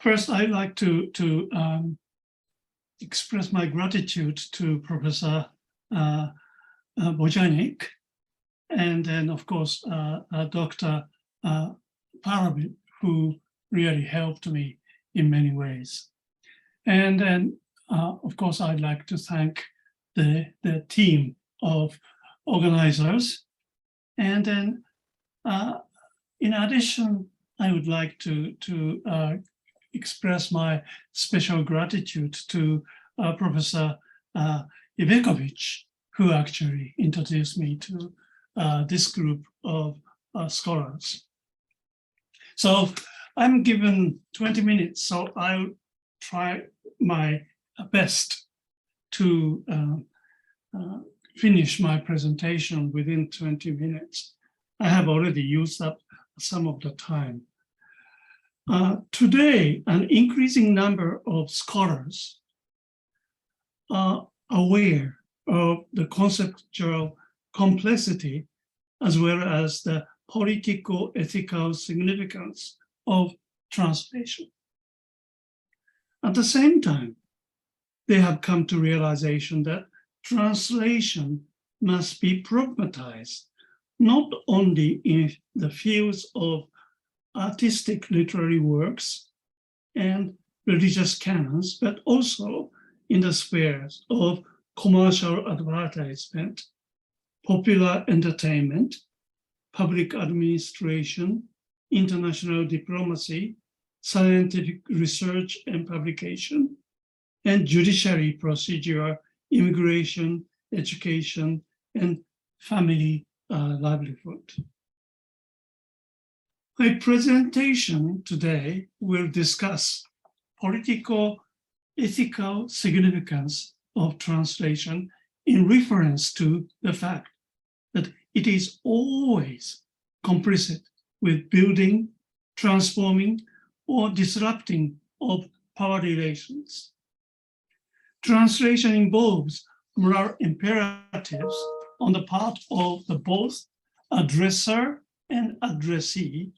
First, I'd like to express my gratitude to Professor Bojanic, and then, of course, Dr. Parabi, who really helped me in many ways. And then, of course, I'd like to thank the team of organizers. And then, in addition, I would like to express my special gratitude to Professor Ivekovic, who actually introduced me to this group of scholars. So I'm given 20 minutes, so I'll try my best to finish my presentation within 20 minutes. I have already used up some of the time. Today, an increasing number of scholars are aware of the conceptual complexity as well as the political ethical significance of translation. At the same time, they have come to realization that translation must be problematized, not only in the fields of artistic literary works and religious canons, but also in the spheres of commercial advertisement, popular entertainment, public administration, international diplomacy, scientific research and publication, and judiciary procedure, immigration, education, and family livelihood. My presentation today will discuss political, ethical significance of translation in reference to the fact that it is always complicit with building, transforming, or disrupting of power relations. Translation involves moral imperatives on the part of the both addressor and addressee,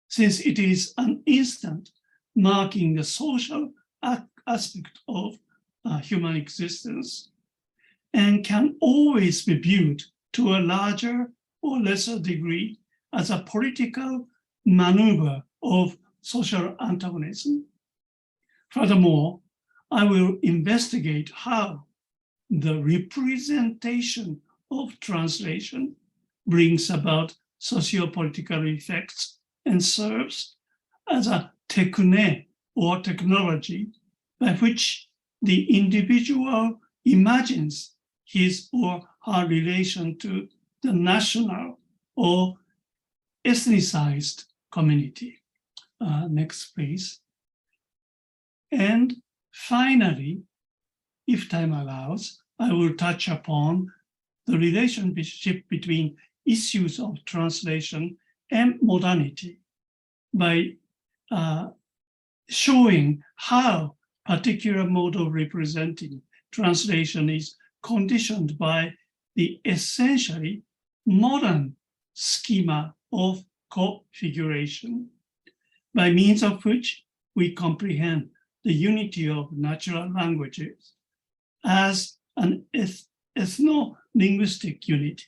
since it is an instant marking the social aspect of human existence and can always be viewed to a larger or lesser degree as a political maneuver of social antagonism. Furthermore, I will investigate how the representation of translation brings about socio-political effects and serves as a techne or technology by which the individual imagines his or her relation to the national or ethnicized community. Next, please. And finally, if time allows, I will touch upon the relationship between issues of translation and modernity by showing how particular mode of representing translation is conditioned by the essentially modern schema of configuration, by means of which we comprehend the unity of natural languages as an ethno-linguistic unity.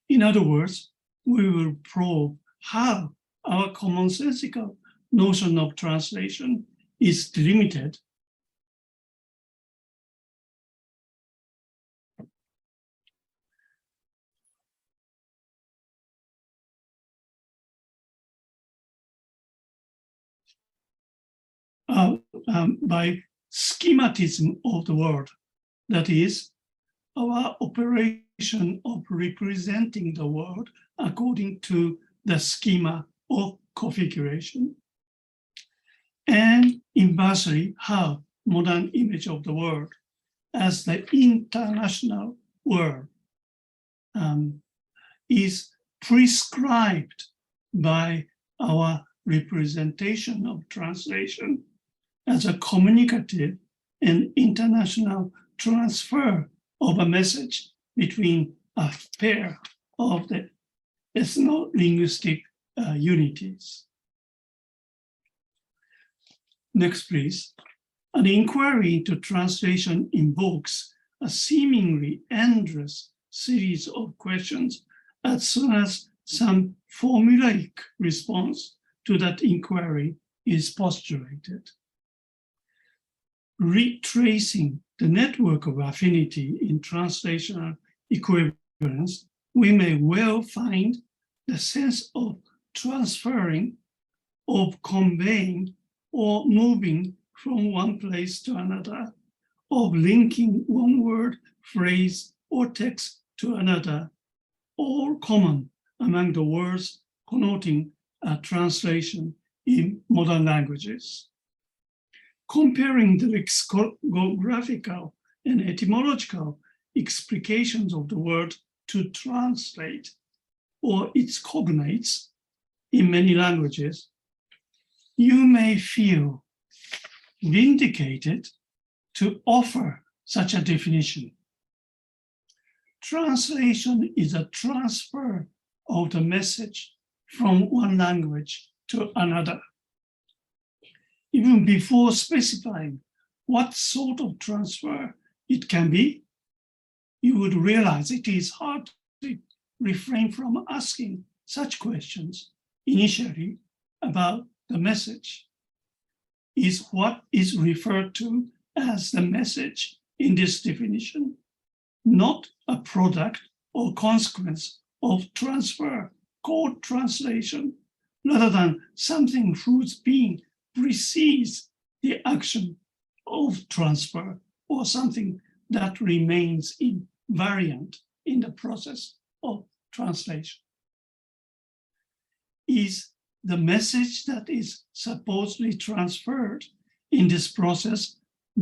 In other words, we will probe how our commonsensical notion of translation is delimited by schematism of the world, that is, our operation of representing the world according to the schema of configuration, and inversely, how modern image of the world as the international world is prescribed by our representation of translation as a communicative and international transfer of a message between a pair of the ethno-linguistic unities. Next, please. An inquiry into translation invokes a seemingly endless series of questions as soon as some formulaic response to that inquiry is postulated. Retracing the network of affinity in translational equivalence, we may well find the sense of transferring, of conveying, or moving from one place to another, of linking one word, phrase, or text to another, all common among the words connoting a translation in modern languages. Comparing the lexicographical and etymological explications of the word to translate or its cognates in many languages, you may feel vindicated to offer such a definition. Translation is a transfer of the message from one language to another. Even before specifying what sort of transfer it can be, you would realize it is hard to refrain from asking such questions initially about the message. Is what is referred to as the message in this definition not a product or consequence of transfer called translation, rather than something whose being precedes the action of transfer, or something that remains invariant in the process of translation? Is the message that is supposedly transferred in this process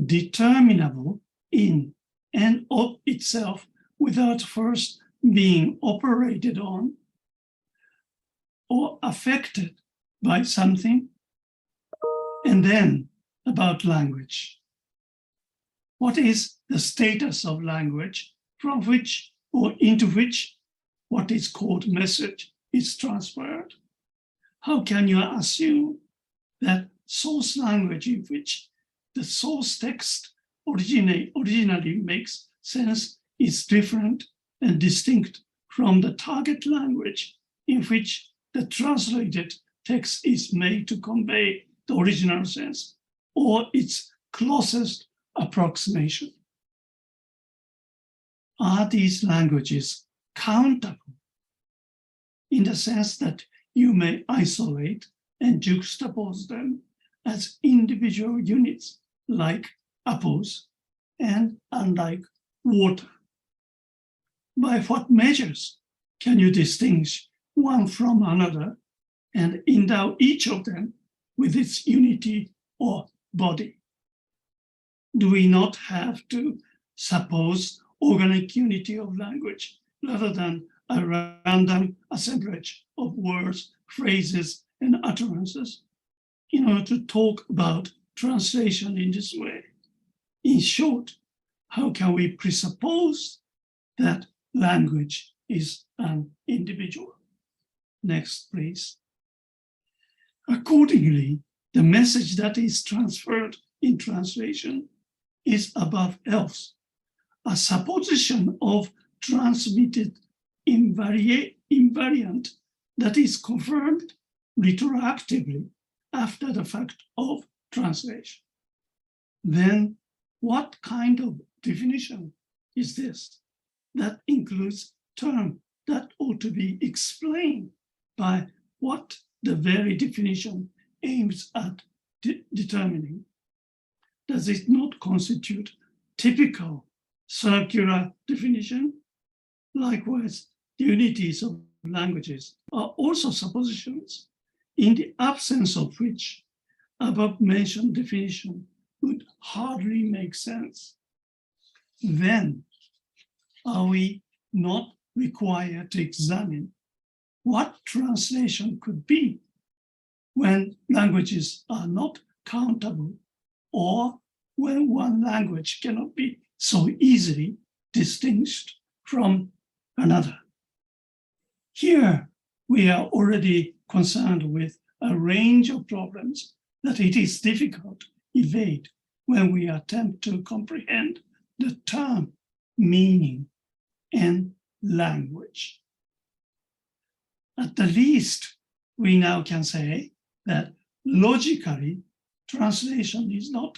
determinable in and of itself without first being operated on, or affected by something? And then about language. What is the status of language from which or into which what is called message is transferred? How can you assume that source language in which the source text originally makes sense is different and distinct from the target language in which the translated text is made to convey the original sense, or its closest approximation? Are these languages countable in the sense that you may isolate and juxtapose them as individual units like apples and unlike water? By what measures can you distinguish one from another and endow each of them with its unity or body? Do we not have to suppose organic unity of language rather than a random assemblage of words, phrases, and utterances in order to talk about translation in this way? In short, how can we presuppose that language is an individual? Next, please. Accordingly, the message that is transferred in translation is above else a supposition of transmitted invariant that is confirmed retroactively after the fact of translation. Then what kind of definition is this that includes terms that ought to be explained by what the very definition aims at determining? Does it not constitute typical circular definition? Likewise, the unities of languages are also suppositions, in the absence of which above-mentioned definition would hardly make sense. Then, are we not required to examine what translation could be when languages are not countable, or when one language cannot be so easily distinguished from another? Here, we are already concerned with a range of problems that it is difficult to evade when we attempt to comprehend the term, meaning, and language. At the least, we now can say that logically, translation is not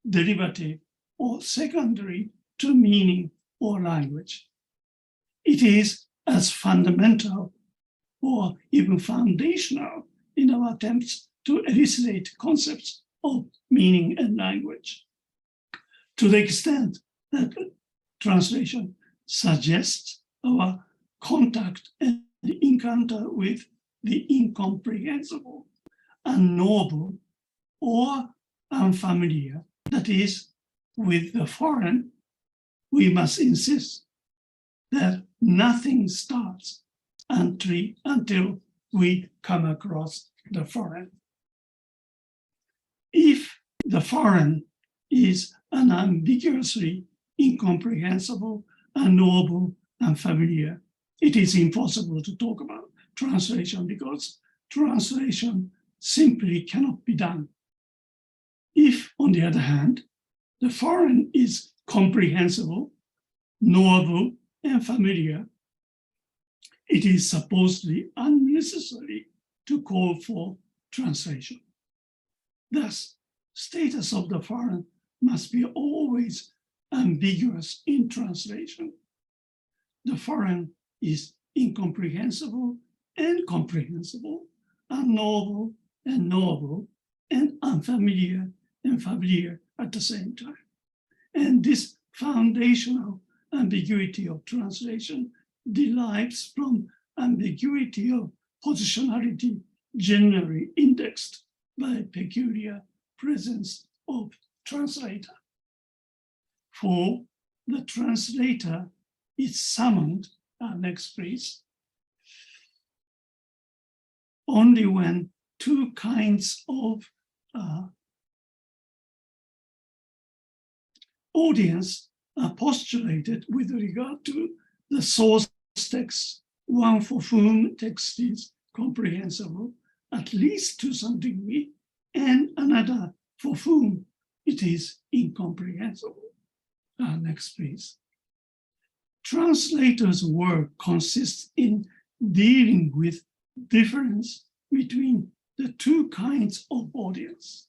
derivative or secondary to meaning or language. It is as fundamental or even foundational in our attempts to elucidate concepts of meaning and language. To the extent that translation suggests our contact and encounter with the incomprehensible, unknowable, or unfamiliar, that is, with the foreign, we must insist that nothing starts until we come across the foreign. If the foreign is unambiguously incomprehensible, unknowable, unfamiliar, it is impossible to talk about translation because translation simply cannot be done. If, on the other hand, the foreign is comprehensible, knowable, and familiar, it is supposedly unnecessary to call for translation. Thus, status of the foreign must be always ambiguous in translation. The foreign is incomprehensible and comprehensible, unknowable and knowable, and unfamiliar and familiar at the same time. And this foundational ambiguity of translation derives from ambiguity of positionality generally indexed by peculiar presence of translator. For the translator is summoned, next please, only when two kinds of audience are postulated with regard to the source text, one for whom text is comprehensible, at least to some degree, and another for whom it is incomprehensible. Next, please. Translators' work consists in dealing with difference between the two kinds of audience.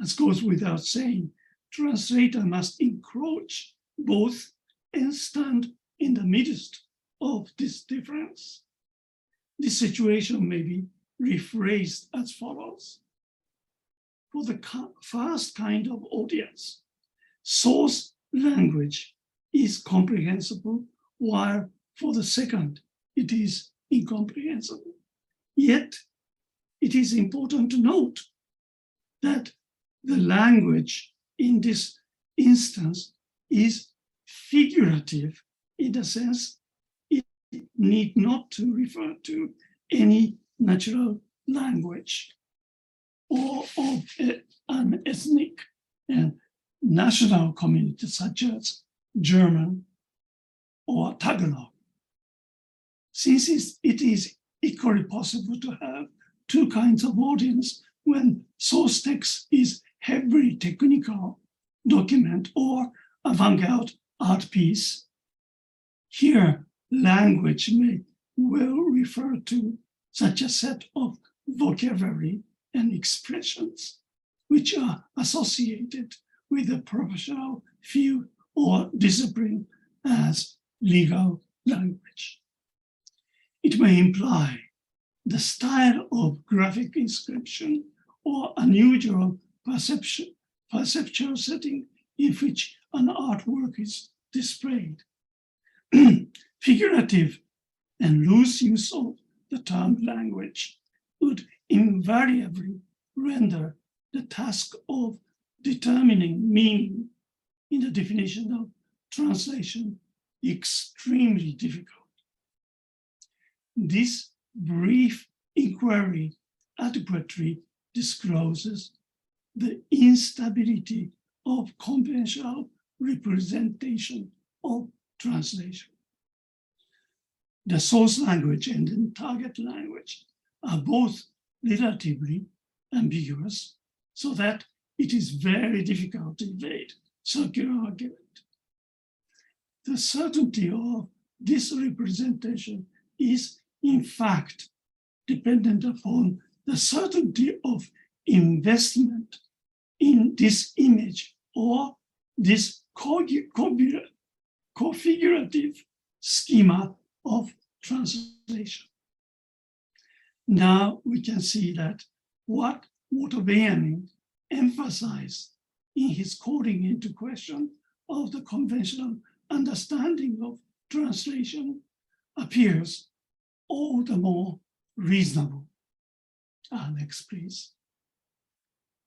As goes without saying, translator must encroach both and stand in the midst of this difference. This situation may be rephrased as follows. For the first kind of audience, source language is comprehensible, while for the second, it is incomprehensible. Yet, it is important to note that the language in this instance is figurative in the sense it need not to refer to any natural language or of an ethnic and national community such as German or Tagalog. Since it is equally possible to have two kinds of audience when source text is heavily technical document or avant-garde art piece, here language may well refer to such a set of vocabulary and expressions which are associated with a professional field or discipline as legal language. It may imply the style of graphic inscription or unusual perceptual setting in which an artwork is displayed. Figurative and loose use of the term language would invariably render the task of determining meaning in the definition of translation extremely difficult. This brief inquiry adequately discloses the instability of conventional representation of translation. The source language and the target language are both relatively ambiguous so that it is very difficult to evade circular argument. The certainty of this representation is, in fact, dependent upon the certainty of investment in this image or this configurative schema of translation. Now we can see that what Motobeyanin emphasized in his calling into question of the conventional understanding of translation appears all the more reasonable. Next, please.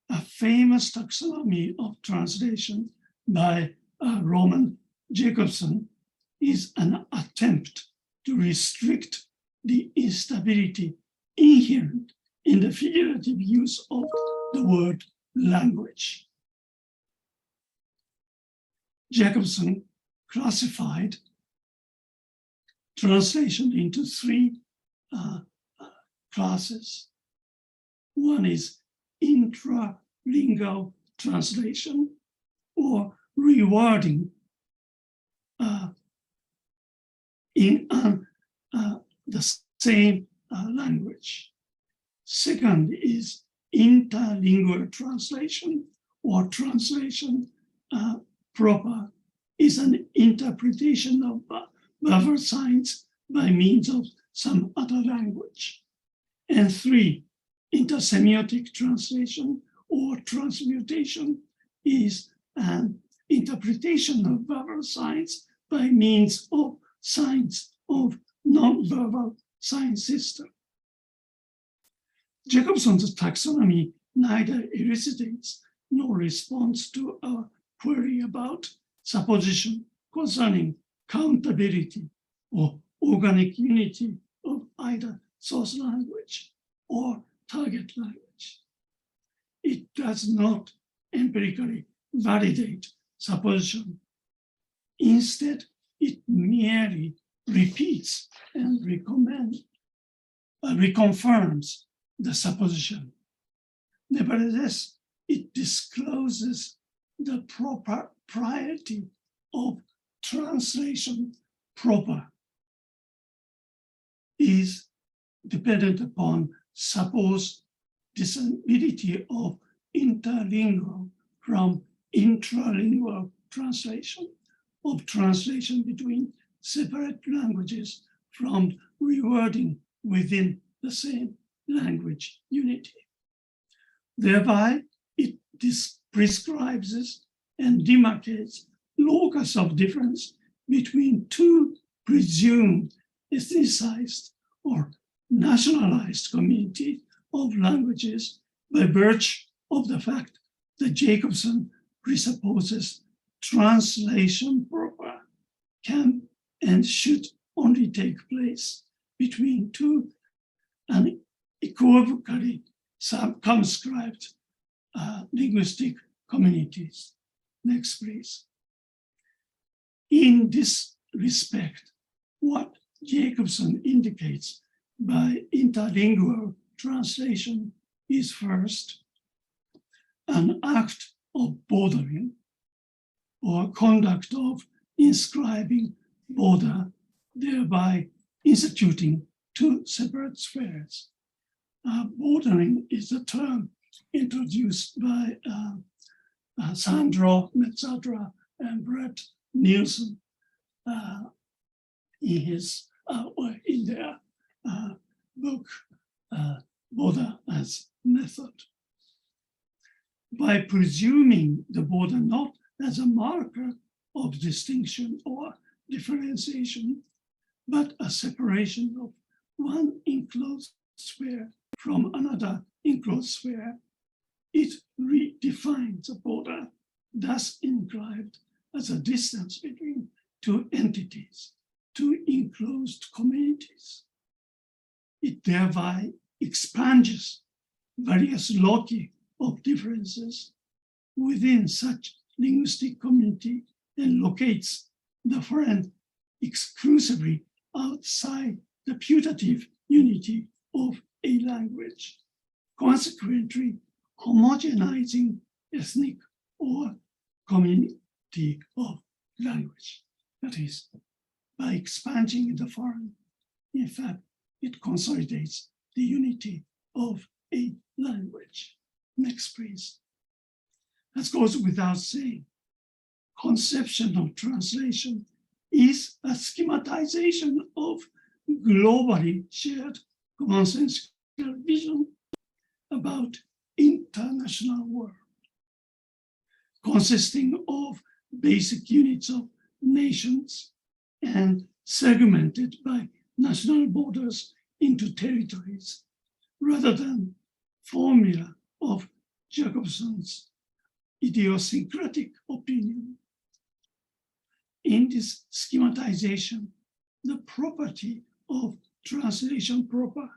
A famous taxonomy of translation by Roman Jacobson is an attempt to restrict the instability inherent in the figurative use of the word language. Jacobson classified translation into three classes. One is intralingual translation, or rewording in the same language. Second is interlingual translation, or translation proper is an interpretation of verbal signs by means of some other language. And three, intersemiotic translation or transmutation is an interpretation of verbal signs by means of signs of non-verbal sign system. Jacobson's taxonomy neither elucidates nor responds to our query about supposition concerning countability or organic unity of either source language or target language. It does not empirically validate supposition. Instead, it merely repeats and reconfirms the supposition. Nevertheless, it discloses the propriety of translation proper is dependent upon supposed disability of interlingual from intralingual translation, of translation between separate languages from rewording within the same language unity. Thereby, it prescribes and demarcates locus of difference between two presumed ethnicized or nationalized community of languages by virtue of the fact that Jacobson presupposes translation proper can and should only take place between two unequivocally circumscribed linguistic communities. Next, please. In this respect, what Jacobson indicates by interlingual translation is first an act of bordering or conduct of inscribing border, thereby instituting two separate spheres. Bordering is a term introduced by Sandro Mezzadra and Brett Nielsen in their book, Border as Method. By presuming the border not as a marker of distinction or differentiation, but a separation of one enclosed sphere from another enclosed sphere, it redefines a border, thus inscribed as a distance between two entities, two enclosed communities. It thereby expands various loci of differences within such linguistic community and locates the foreign exclusively outside the putative unity of a language. Consequently, homogenizing ethnic or community of language. That is, by expanding the foreign, in fact, it consolidates the unity of a language. Next, please. That goes without saying. Conception of translation is a schematization of globally shared commonsensical vision about international world, consisting of basic units of nations and segmented by national borders into territories, rather than formula of Jacobson's idiosyncratic opinion. In this schematization, the property of translation proper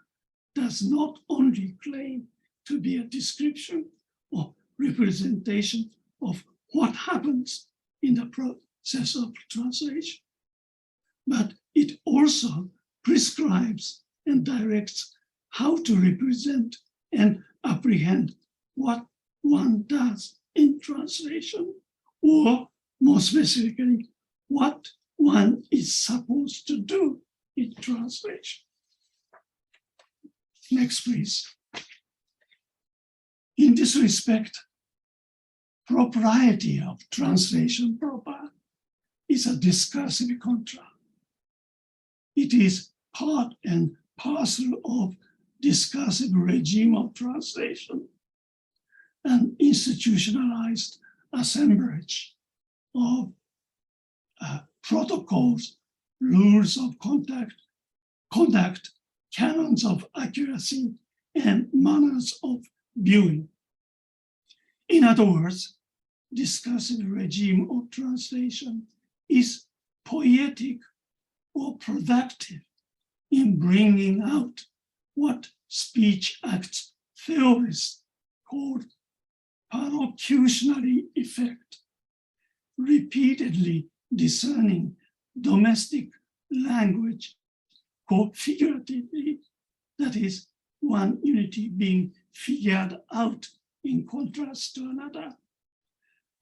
does not only claim to be a description or representation of what happens in the process of translation, but it also prescribes and directs how to represent and apprehend what one does in translation, or more specifically, what one is supposed to do in translation. Next, please. In this respect, propriety of translation proper is a discursive contract. It is part and parcel of discursive regime of translation, an institutionalized assemblage of protocols, rules of conduct, canons of accuracy, and manners of viewing. In other words, discursive regime of translation is poetic or productive in bringing out what speech acts theorists called perlocutionary effect, repeatedly discerning domestic language co-figuratively, that is, one unity being figured out in contrast to another,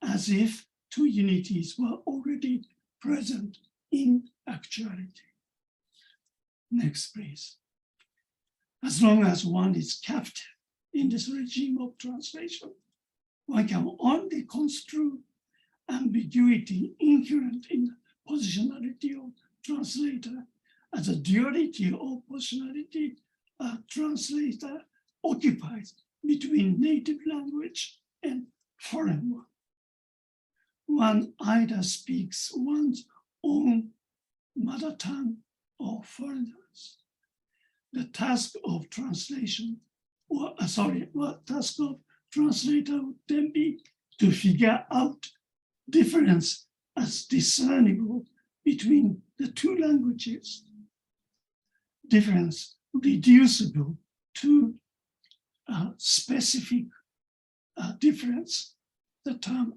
as if two unities were already present in actuality. Next, please. As long as one is captive in this regime of translation, one can only construe ambiguity inherent in the positionality of translator as a duality of positionality a translator occupies between native language and foreign one. One either speaks one's own mother tongue or foreigners. The task of translation, task of translator would then be to figure out difference as discernible between the two languages, difference reducible to a specific difference. The term,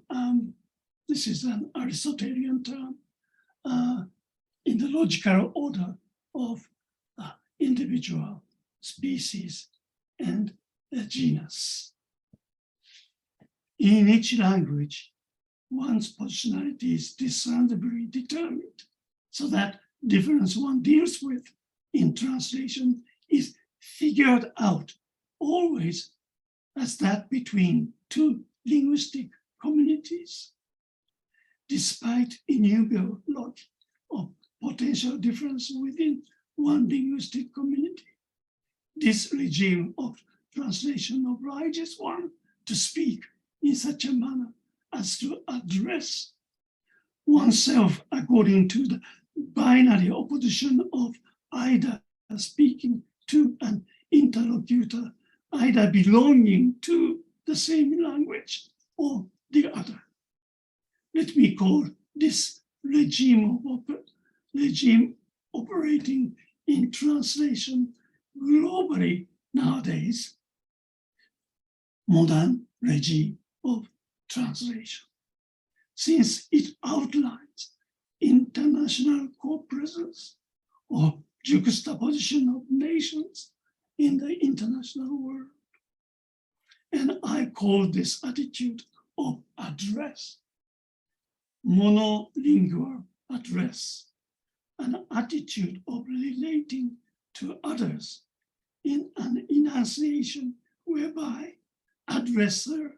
this is an Aristotelian term, in the logical order of individual, species, and a genus. In each language, one's positionality is discernibly determined, so that difference one deals with in translation is figured out always as that between two linguistic communities. Despite innumerable lots of potential difference within one linguistic community, this regime of translation obliges one to speak in such a manner as to address oneself according to the binary opposition of either speaking to an interlocutor, either belonging to the same language or the other. Let me call this regime operating in translation globally nowadays modern regime of translation, since it outlines international co-presence or juxtaposition of nations in the international world. And I call this attitude of address monolingual address, an attitude of relating to others in an enunciation whereby addresser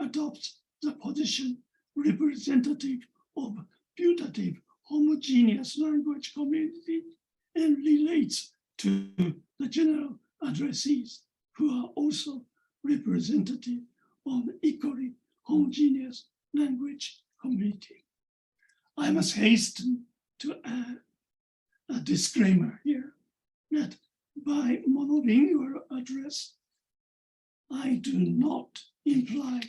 adopts the position representative of putative homogeneous language community and relates to the general addressees who are also representative of equally homogeneous language community. I must hasten to add a disclaimer here that by monolingual address, I do not imply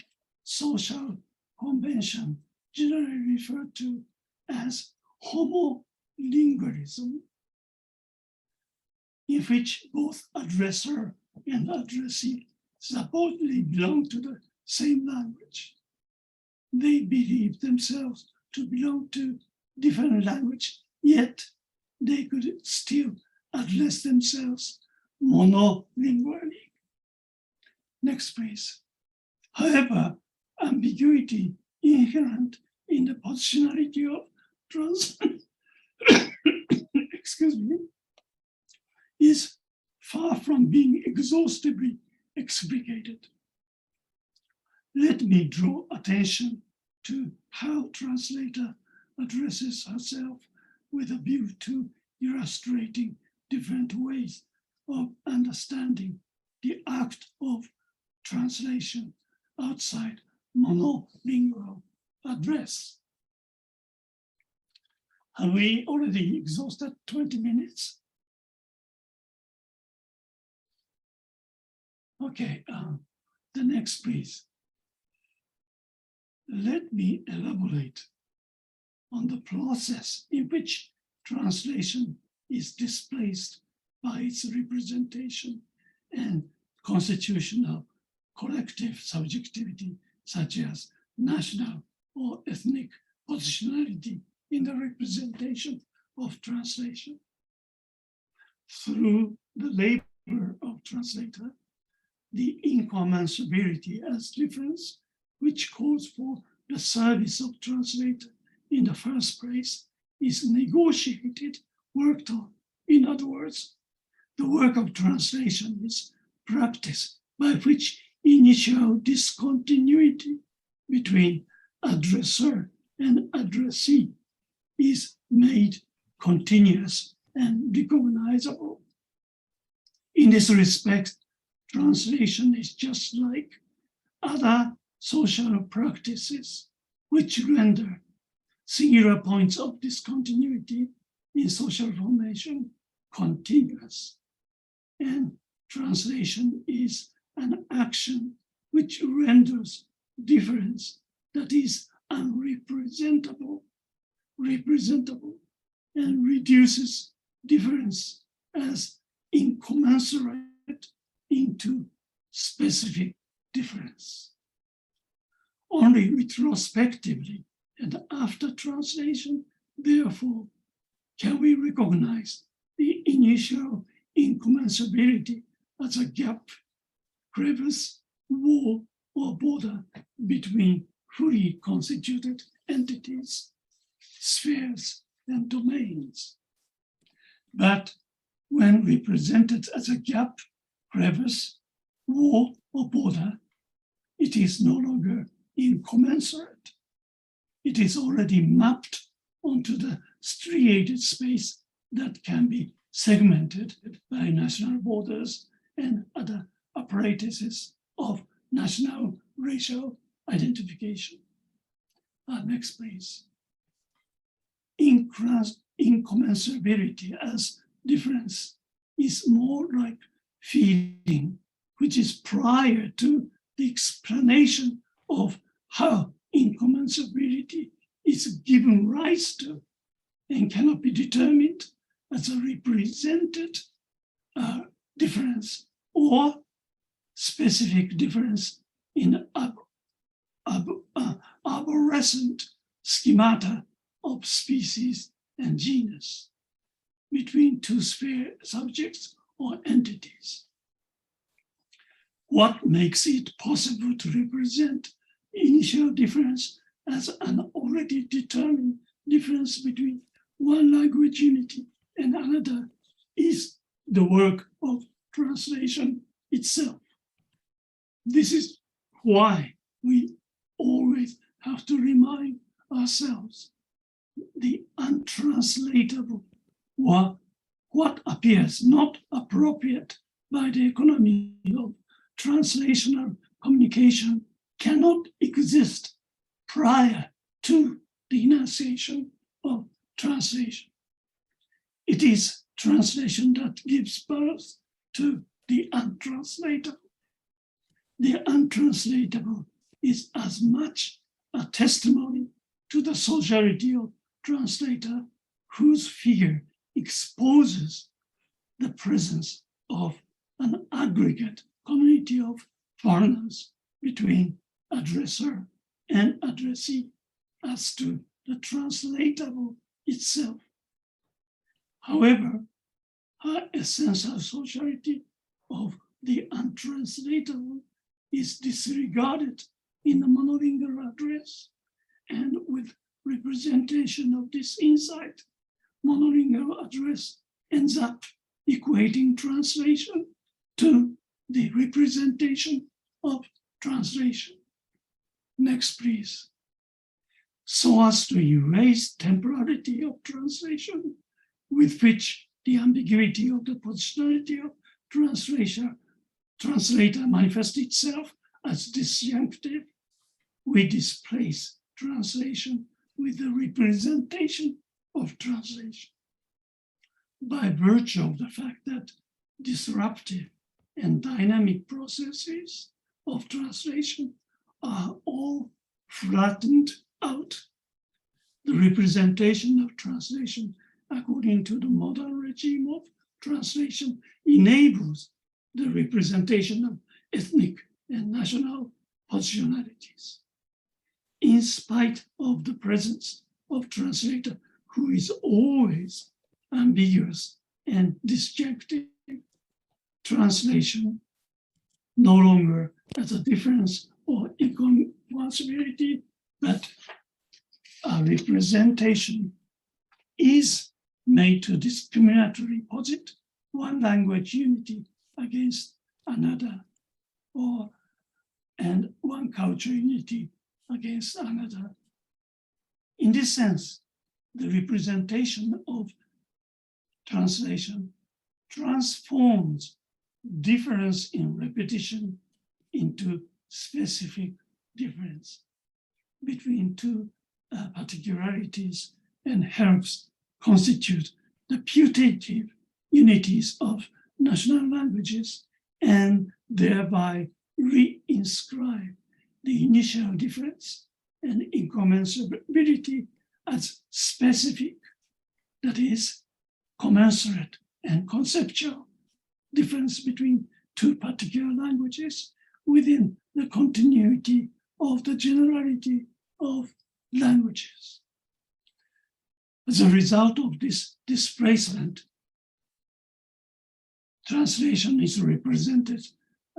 social convention generally referred to as homolingualism, in which both addresser and addressee supposedly belong to the same language. They believe themselves to belong to different language, yet they could still address themselves monolingually. Next, please. However, ambiguity inherent in the positionality of excuse me, is far from being exhaustively explicated. Let me draw attention to how translator addresses herself with a view to illustrating different ways of understanding the act of translation outside monolingual address. Have we already exhausted 20 minutes? Okay, the next, please. Let me elaborate on the process in which translation is displaced by its representation and constitutional collective subjectivity, such as national or ethnic positionality in the representation of translation. Through the labor of translator, the incommensurability as difference, which calls for the service of translator in the first place, is negotiated, worked on. In other words, the work of translation is practice by which initial discontinuity between addresser and addressee is made continuous and recognizable. In this respect, translation is just like other social practices which render singular points of discontinuity in social formation continuous. And translation is an action which renders difference that is unrepresentable, representable, and reduces difference as incommensurate into specific difference. Only retrospectively and after translation, therefore, can we recognize the initial incommensurability as a gap, crevice, wall, or border between fully constituted entities, spheres, and domains. But when represented as a gap, crevice, wall, or border, it is no longer incommensurate. It is already mapped onto the striated space that can be segmented by national borders and other apparatuses of national racial identification. Next, please. Incommensurability as difference is more like feeling, which is prior to the explanation of how incommensurability is given rise to and cannot be determined as a represented difference or specific difference in arborescent schemata of species and genus between two sphere subjects or entities. what makes it possible to represent initial difference as an already determined difference between one language unity and another is the work of translation itself. This is why we always have to remind ourselves the untranslatable, or what appears not appropriate by the economy of translational communication cannot exist prior to the enunciation of translation. It is translation that gives birth to the untranslatable. The untranslatable is as much a testimony to the sociality of translator whose figure exposes the presence of an aggregate community of foreigners between addressor and addressee as to the translatable itself. However, her essential sociality of the untranslatable is disregarded in the monolingual address, and with representation of this insight, monolingual address ends up equating translation to the representation of translation. Next, please. So as to erase temporality of translation, with which the ambiguity of the positionality of translator manifests itself as disjunctive, we displace translation with the representation of translation. By virtue of the fact that disruptive and dynamic processes of translation are all flattened out, the representation of translation according to the modern regime of translation enables the representation of ethnic and national positionalities. In spite of the presence of translator who is always ambiguous and disjunctive, translation no longer as a difference or incompatibility, but a representation is made to discriminatorily posit one language unity against another, and one culture unity against another. In this sense, the representation of translation transforms difference in repetition into specific difference between two particularities, and helps constitute the putative unities of national languages, and thereby reinscribe the initial difference and incommensurability as specific, that is, commensurate and conceptual difference between two particular languages within the continuity of the generality of languages. As a result of this displacement, translation is represented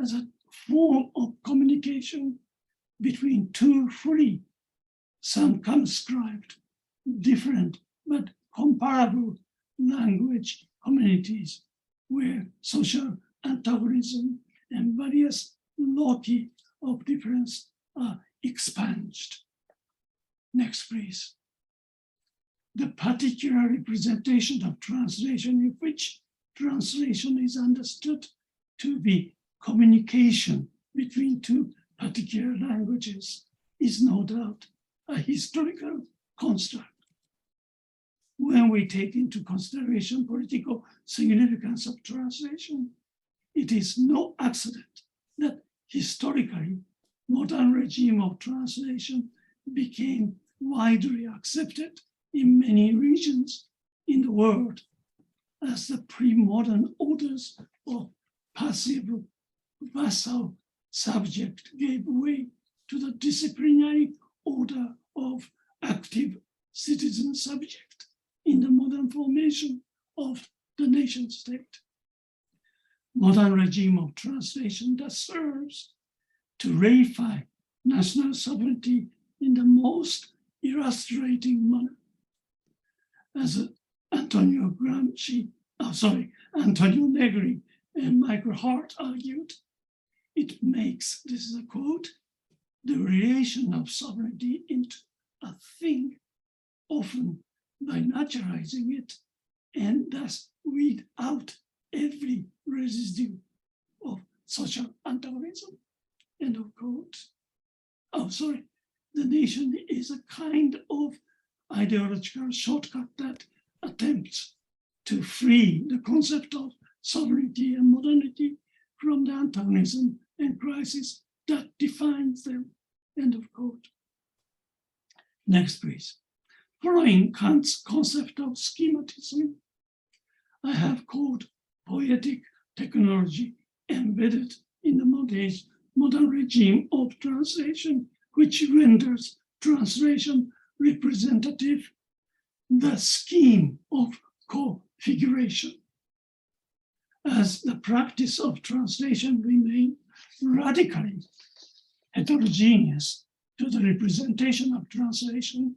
as a form of communication between two fully circumscribed, different but comparable language communities where social antagonism and various loci of difference are expunged. Next, please. The particular representation of translation in which translation is understood to be communication between two particular languages is no doubt a historical construct. When we take into consideration political significance of translation, it is no accident that historically modern regime of translation became widely accepted in many regions in the world as the pre-modern orders of passive vassal subject gave way to the disciplinary order of active citizen subject in the modern formation of the nation state. modern regime of translation that serves to reify national sovereignty in the most illustrating manner. As Antonio Negri and Michael Hart argued, it makes, this is a quote, the relation of sovereignty into a thing, often by naturalizing it, and thus weed out every residue of social antagonism, end of quote. The nation is a kind of ideological shortcut that attempts to free the concept of sovereignty and modernity from the antagonism and crisis that defines them, end of quote. Next, please. Following Kant's concept of schematism, I have called poetic technology embedded in the modern regime of translation, which renders translation representative, the scheme of configuration. As the practice of translation remained radically heterogeneous to the representation of translation,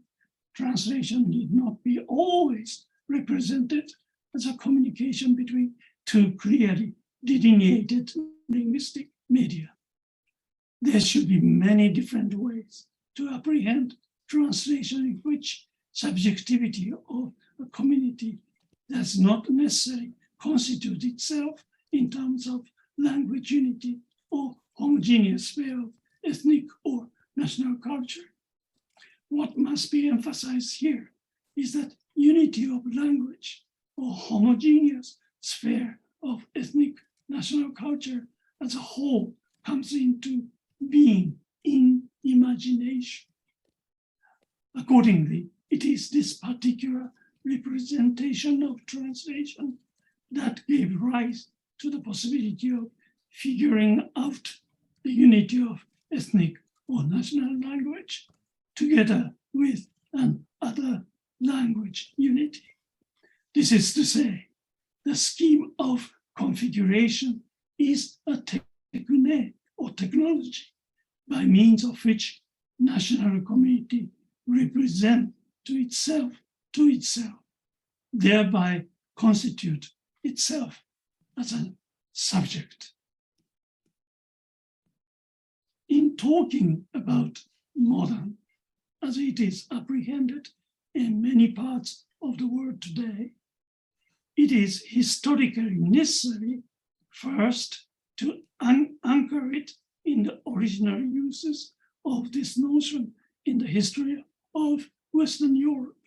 translation need not be always represented as a communication between two clearly delineated linguistic media. There should be many different ways to apprehend translation in which subjectivity of a community does not necessarily constitute itself in terms of language unity or homogeneous sphere of ethnic or national culture. What must be emphasized here is that unity of language or homogeneous sphere of ethnic national culture as a whole comes into being in imagination. Accordingly, it is this particular representation of translation that gave rise to the possibility of figuring out the unity of ethnic or national language together with an other language unity. This is to say, the scheme of configuration is a technique or technology by means of which national community represent to itself, thereby constitute itself as a subject. In talking about modern, as it is apprehended in many parts of the world today, it is historically necessary first to anchor it in the original uses of this notion in the history of Western Europe.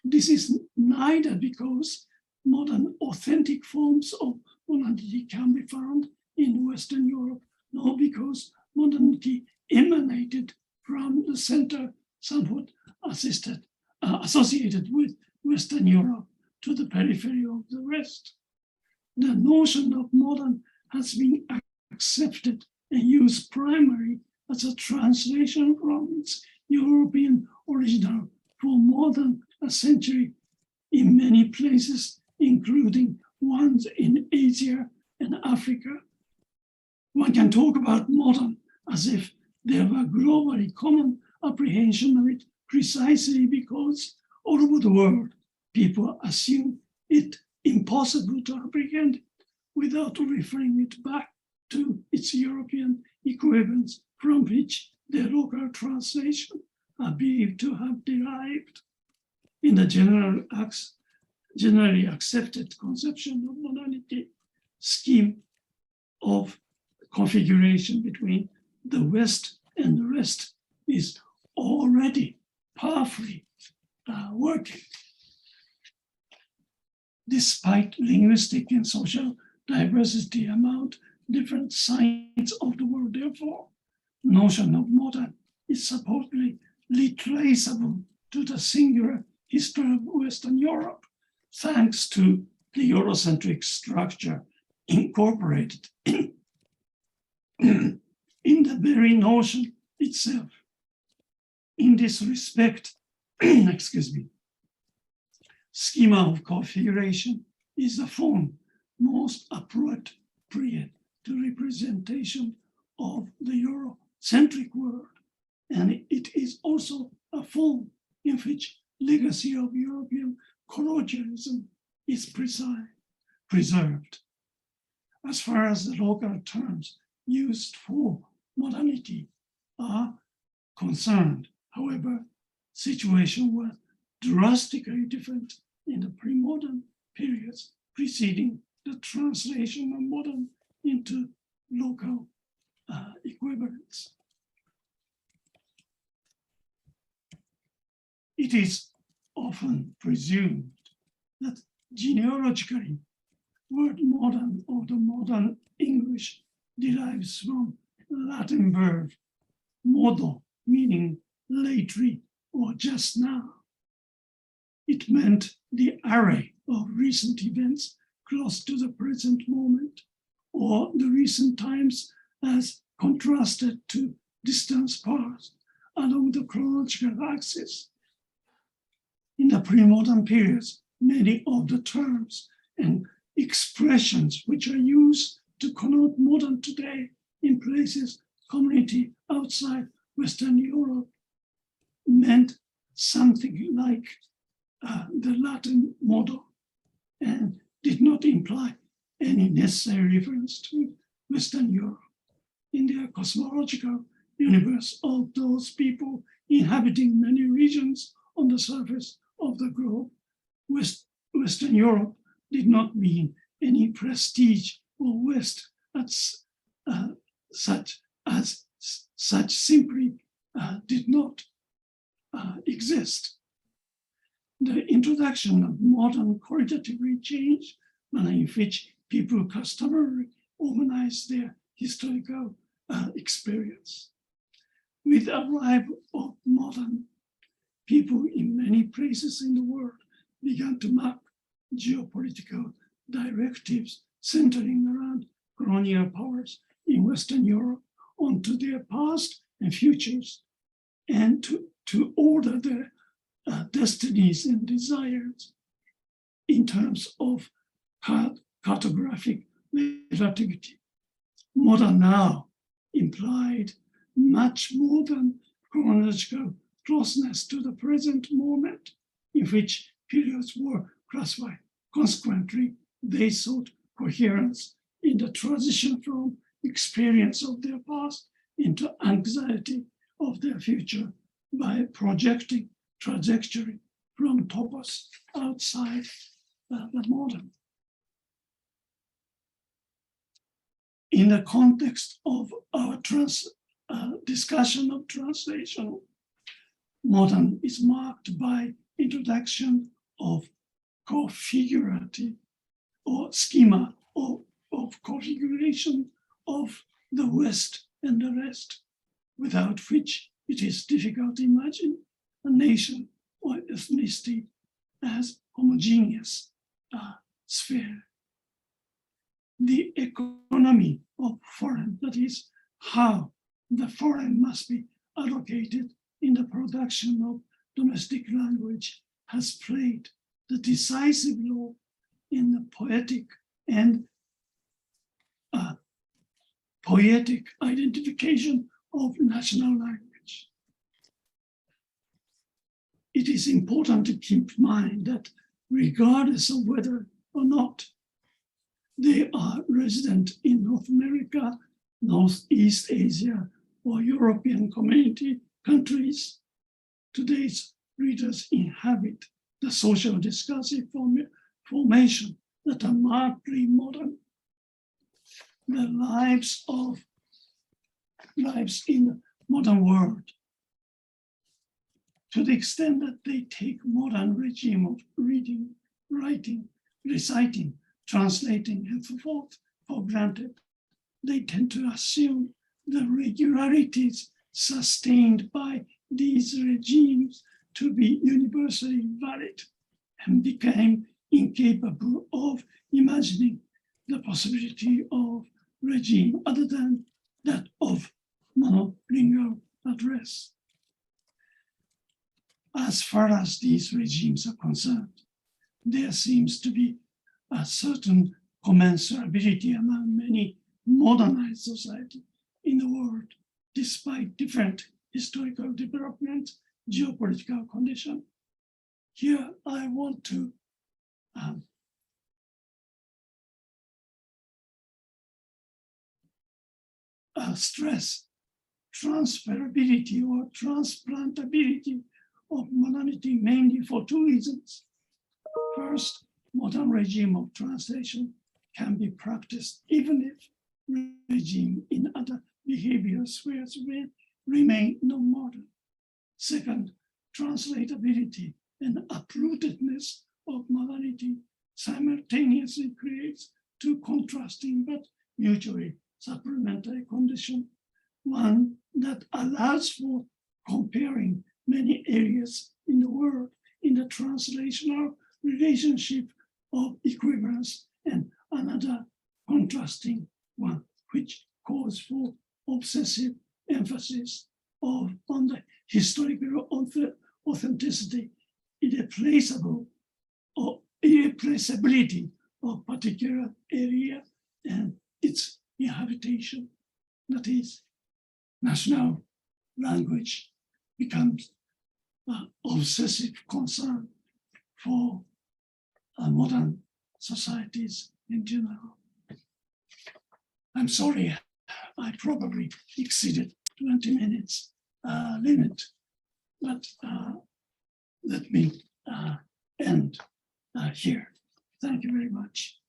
This is neither because modern authentic forms of modernity can be found in Western Europe, nor because modernity emanated from the center somewhat associated with Western Europe to the periphery of the West. The notion of modern has been accepted and used primarily as a translation from its European original for more than a century in many places, including ones in Asia and Africa. One can talk about modern as if there were globally common apprehension of it precisely because all over the world, people assume it impossible to apprehend without referring it back to its European equivalents from which their local translation are believed to have derived. In the generally accepted conception of modernity, scheme of configuration between the West and the rest is already powerfully working. Despite linguistic and social diversity among different sides of the world, therefore, notion of modern is supposedly traceable to the singular history of Western Europe, thanks to the Eurocentric structure incorporated in the very notion itself. In this respect, schema of configuration is a form most appropriate to representation of the Eurocentric world, and it is also a form in which legacy of European colonialism is preserved. As far as the local terms used for modernity are concerned, however, situation was drastically different in the pre-modern periods preceding the translation of modern into local equivalents. It is often presumed that genealogically, word modern or the modern English derives from Latin verb modo, meaning lately or just now. It meant the array of recent events close to the present moment, or the recent times as contrasted to distance past along the chronological axis. In the pre-modern periods, many of the terms and expressions which are used to connote modern today in places, community outside Western Europe meant something like the Latin modo and did not imply any necessary reference to Western Europe. In their cosmological universe of those people inhabiting many regions on the surface of the globe, Western Europe did not mean any prestige or West such simply did not exist. The introduction of modern qualitatively changed manner in which people customarily organize their historical experience. With the arrival of modern, people in many places in the world began to map geopolitical directives centering around colonial powers in Western Europe onto their past and futures, and to order their destinies and desires in terms of cartographic relativity. Modern now implied much more than chronological closeness to the present moment in which periods were classified. Consequently, they sought coherence in the transition from experience of their past into anxiety of their future by projecting trajectory from topos outside the modern. In the context of our discussion of translation, modern is marked by introduction of configurative or schema of configuration of the West and the rest, without which it is difficult to imagine a nation or ethnicity as homogeneous sphere. The economy of foreign, that is, how the foreign must be allocated in the production of domestic language, has played the decisive role in the poetic and poetic identification of national language. It is important to keep in mind that regardless of whether or not they are resident in North America, Northeast Asia, or European community countries, today's readers inhabit the social discursive formation that are markedly modern. The lives in the modern world, to the extent that they take modern regime of reading, writing, reciting, translating, and so forth for granted, they tend to assume the regularities sustained by these regimes to be universally valid and became incapable of imagining the possibility of regime other than that of monolingual address. As far as these regimes are concerned, there seems to be a certain commensurability among many modernized societies in the world, despite different historical development, geopolitical condition. Here, I want to stress transferability or transplantability of modernity, mainly for two reasons. First, modern regime of translation can be practiced even if regime in other behavioral spheres will remain non-modern. Second, translatability and uprootedness of modernity simultaneously creates two contrasting but mutually supplementary conditions. One that allows for comparing many areas in the world in the translational relationship of equivalence, and another contrasting one which calls for obsessive emphasis on the historical authenticity, irreplaceability of particular area and its inhabitation. That is, national language becomes an obsessive concern for modern societies in general. I'm sorry, I probably exceeded 20 minutes limit, but let me end here. Thank you very much.